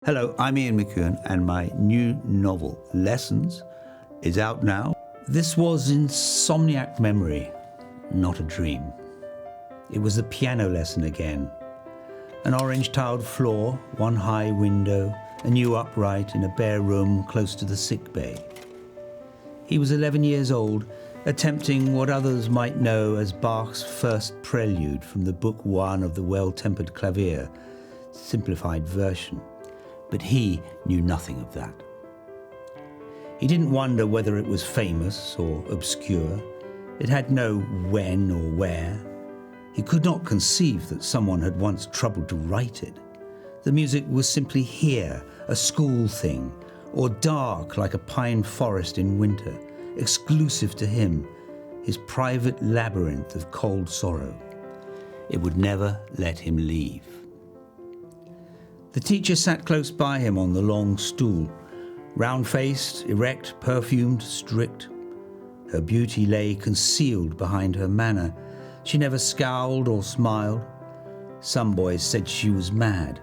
Hello, I'm Ian McEwan, and my new novel, Lessons, is out now. This was insomniac memory, not a dream. It was the piano lesson again. An orange-tiled floor, one high window, a new upright in a bare room close to the sick bay. He was 11 years old, attempting what others might know as Bach's first prelude from the Book 1 of the Well-Tempered Clavier, simplified version. But he knew nothing of that. He didn't wonder whether it was famous or obscure. It had no when or where. He could not conceive that someone had once troubled to write it. The music was simply here, a school thing, or dark like a pine forest in winter, exclusive to him, his private labyrinth of cold sorrow. It would never let him leave. The teacher sat close by him on the long stool, round-faced, erect, perfumed, strict. Her beauty lay concealed behind her manner. She never scowled or smiled. Some boys said she was mad,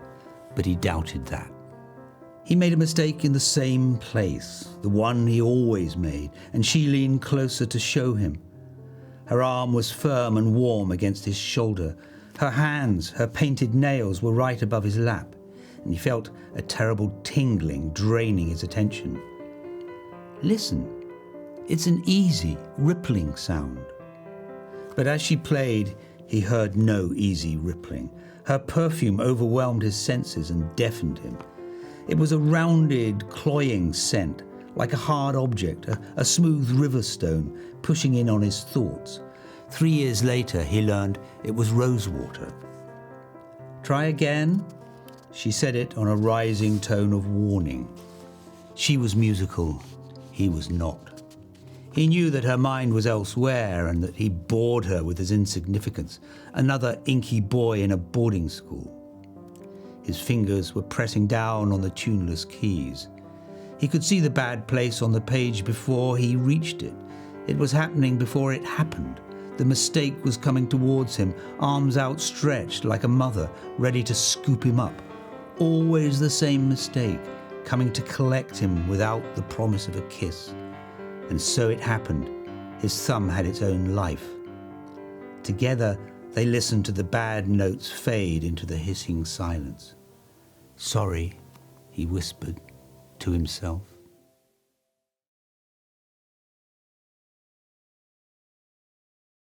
but he doubted that. He made a mistake in the same place, the one he always made, and she leaned closer to show him. Her arm was firm and warm against his shoulder. Her hands, her painted nails were right above his lap, and he felt a terrible tingling draining his attention. Listen, it's an easy, rippling sound. But as she played, he heard no easy rippling. Her perfume overwhelmed his senses and deafened him. It was a rounded, cloying scent, like a hard object, a smooth river stone pushing in on his thoughts. 3 years later, he learned it was rosewater. Try again? She said it on a rising tone of warning. She was musical, he was not. He knew that her mind was elsewhere and that he bored her with his insignificance, another inky boy in a boarding school. His fingers were pressing down on the tuneless keys. He could see the bad place on the page before he reached it. It was happening before it happened. The mistake was coming towards him, arms outstretched like a mother, ready to scoop him up. Always the same mistake, coming to collect him without the promise of a kiss. And so it happened. His thumb had its own life. Together, they listened to the bad notes fade into the hissing silence. Sorry, he whispered to himself.